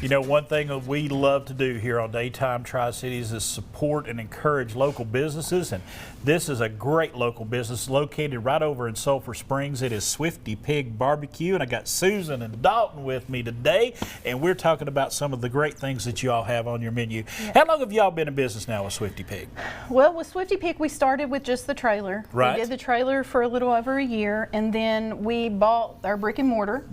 You know, one thing that we love to do here on Daytime Tri-Cities is support and encourage local businesses, and this is a great local business located right over in Sulphur Springs. It is Swifty Pig BBQ, and I got Susan and Dalton with me today, and we're talking about some of the great things that you all have on your menu. Yeah. How long have y'all been in business now with Swifty Pig? Well, with Swifty Pig, we started with just the trailer. Right. We did the trailer for a little over a year, and then we bought our brick and mortar.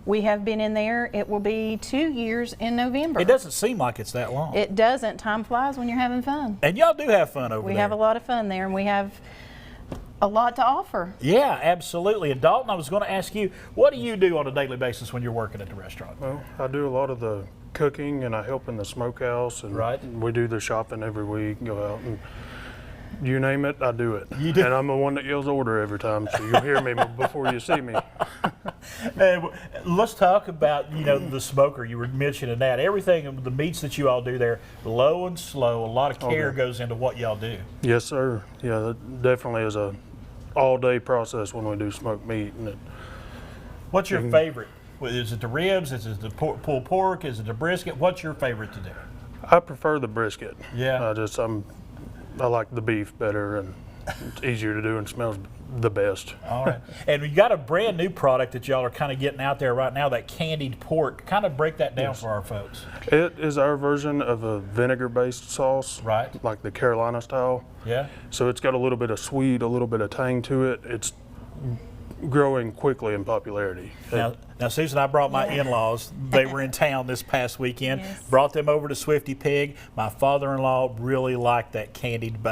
We have been in there. It will be 2 years in November. It doesn't seem like it's that long. It doesn't. Time flies when you're having fun. And y'all do have fun over there. We have a lot of fun there, and we have a lot to offer. Yeah, absolutely. And Dalton, I was going to ask you, what do you do on a daily basis when you're working at the restaurant? Well, I do a lot of the cooking, and I help in the smokehouse, and we do the shopping every week, go out and you name it, I do it. You do. And I'm the one that yells order every time, so you'll hear me before you see me. And let's talk about, you know, the smoker. You were mentioning that. Everything, the meats that you all do there, low and slow, a lot of care goes into what y'all do. Yes, sir. Yeah, that definitely is a all-day process when we do smoked meat. And What's your favorite? Is it the ribs? Is it the pulled pork? Is it the brisket? What's your favorite to do? I prefer the brisket. Yeah. I like the beef better, and it's easier to do and smells the best. All right. And you got a brand new product that y'all are kind of getting out there right now, that candied pork. Kind of break that down for our folks. It is our version of a vinegar-based sauce. Right. Like the Carolina style. Yeah. So it's got a little bit of sweet, a little bit of tang to it. It's growing quickly in popularity. Now, Susan, I brought my in-laws. They were in town this past weekend. Yes. Brought them over to Swifty Pig. My father-in-law really liked that candied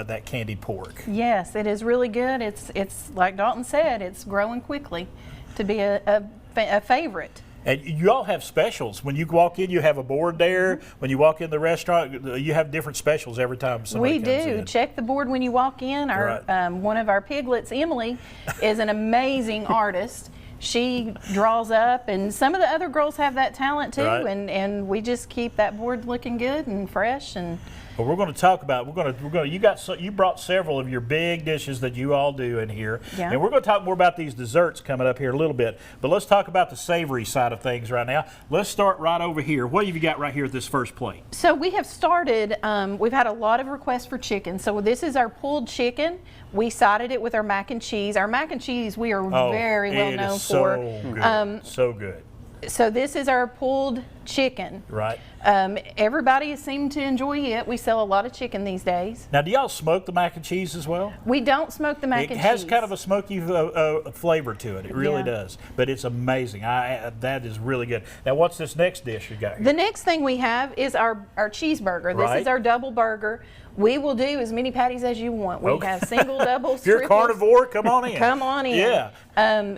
pork. Yes, it is really good. It's like Dalton said, it's growing quickly to be a favorite. And you all have specials. When you walk in, you have a board there. When you walk in the restaurant, you have different specials every time somebody comes in. We do. Check the board when you walk in. Our one of our piglets, Emily, is an amazing artist. She draws up, and some of the other girls have that talent too, and we just keep that board looking good and fresh. And well, we're going to talk about you brought several of your big dishes that you all do in here, and we're going to talk more about these desserts coming up here a little bit. But let's talk about the savory side of things right now. Let's start right over here. What have you got right here at this first plate? So we have started. We've had a lot of requests for chicken. So this is our pulled chicken. We sided it with our mac and cheese. Our mac and cheese we are very well known for. Good. So good. So this is our pulled chicken. Right. Everybody seemed to enjoy it. We sell a lot of chicken these days. Now, do y'all smoke the mac and cheese as well? We don't smoke the mac and cheese. It has kind of a smoky flavor to it. It really does. But it's amazing. That is really good. Now, what's this next dish you got here? The next thing we have is our cheeseburger. This is our double burger. We will do as many patties as you want. We have single, doubles, if you're a carnivore, come on in. Come on in. Yeah.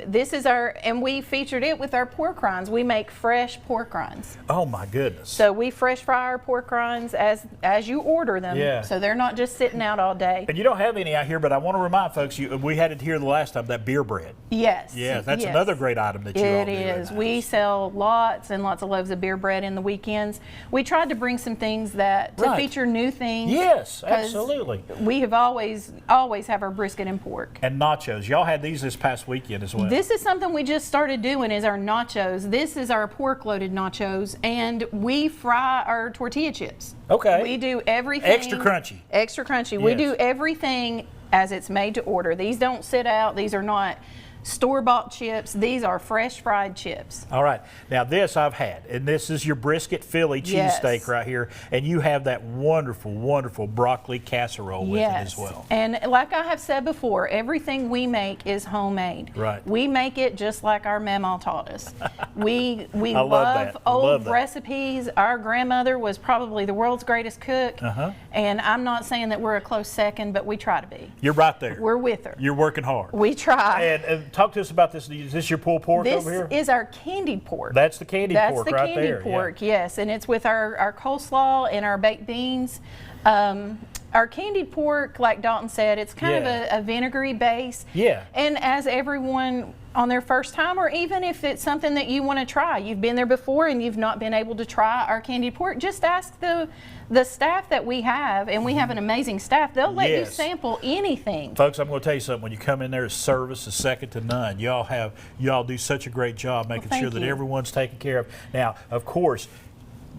This is and we featured it with our pork rinds. We make fresh pork rinds. Oh my goodness. So we fresh fry our pork rinds as you order them. Yeah. So they're not just sitting out all day. And you don't have any out here, but I want to remind folks, we had it here the last time, that beer bread. Yes. Yeah, that's another great item that you all do. It is. We sell lots and lots of loaves of beer bread in the weekends. We tried to bring some things to feature new things. Yes, absolutely. We have always have our brisket and pork. And nachos. Y'all had these this past weekend as well. This is something we just started doing, is our nachos. This is our pork loaded nachos, and we fry our tortilla chips. Okay. We do everything. Extra crunchy. Extra crunchy. Yes. We do everything as it's made to order. These don't sit out. These are not store-bought chips. These are fresh fried chips. All right. Now this I've had, and this is your brisket Philly cheesesteak right here, and you have that wonderful, wonderful broccoli casserole with it as well. And like I have said before, everything we make is homemade. Right. We make it just like our mama taught us. We love old recipes. Our grandmother was probably the world's greatest cook, and I'm not saying that we're a close second, but we try to be. You're right there. We're with her. You're working hard. We try. And talk to us about this. Is this your pulled pork over here? This is our candied pork. That's the candied pork right there. That's the candied pork, yes. And it's with our coleslaw and our baked beans. Our candied pork, like Dalton said, it's kind of a vinegary base. Yeah. And as everyone on their first time, or even if it's something that you want to try, you've been there before and you've not been able to try our candied pork, just ask the staff that we have, and we have an amazing staff. They'll let you sample anything. Folks, I'm going to tell you something. When you come in there, service is second to none. Y'all do such a great job making sure that everyone's taken care of. Now, of course,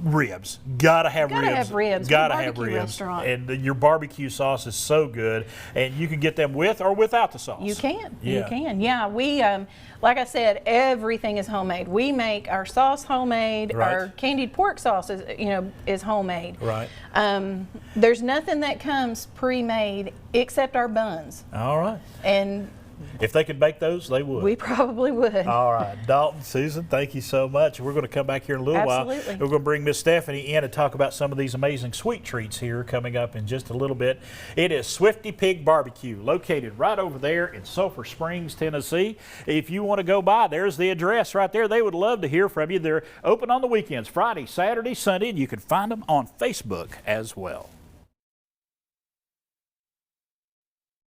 Ribs. Gotta have ribs. Gotta have ribs. Gotta We're a have barbecue ribs. restaurant. And your barbecue sauce is so good. And you can get them with or without the sauce. You can. Yeah. You can. Yeah. We, like I said, everything is homemade. We make our sauce homemade. Right. Our candied pork sauce is, is homemade. Right. There's nothing that comes pre-made except our buns. All right. And if they could bake those, they would. we probably would. All right. Dalton, Susan, thank you so much. We're going to come back here in a little while. Absolutely. We're going to bring Miss Stephanie in and talk about some of these amazing sweet treats here coming up in just a little bit. It is Swifty Pig BBQ, located right over there in Sulphur Springs, Tennessee. If you want to go by, there's the address right there. They would love to hear from you. They're open on the weekends, Friday, Saturday, Sunday, and you can find them on Facebook as well.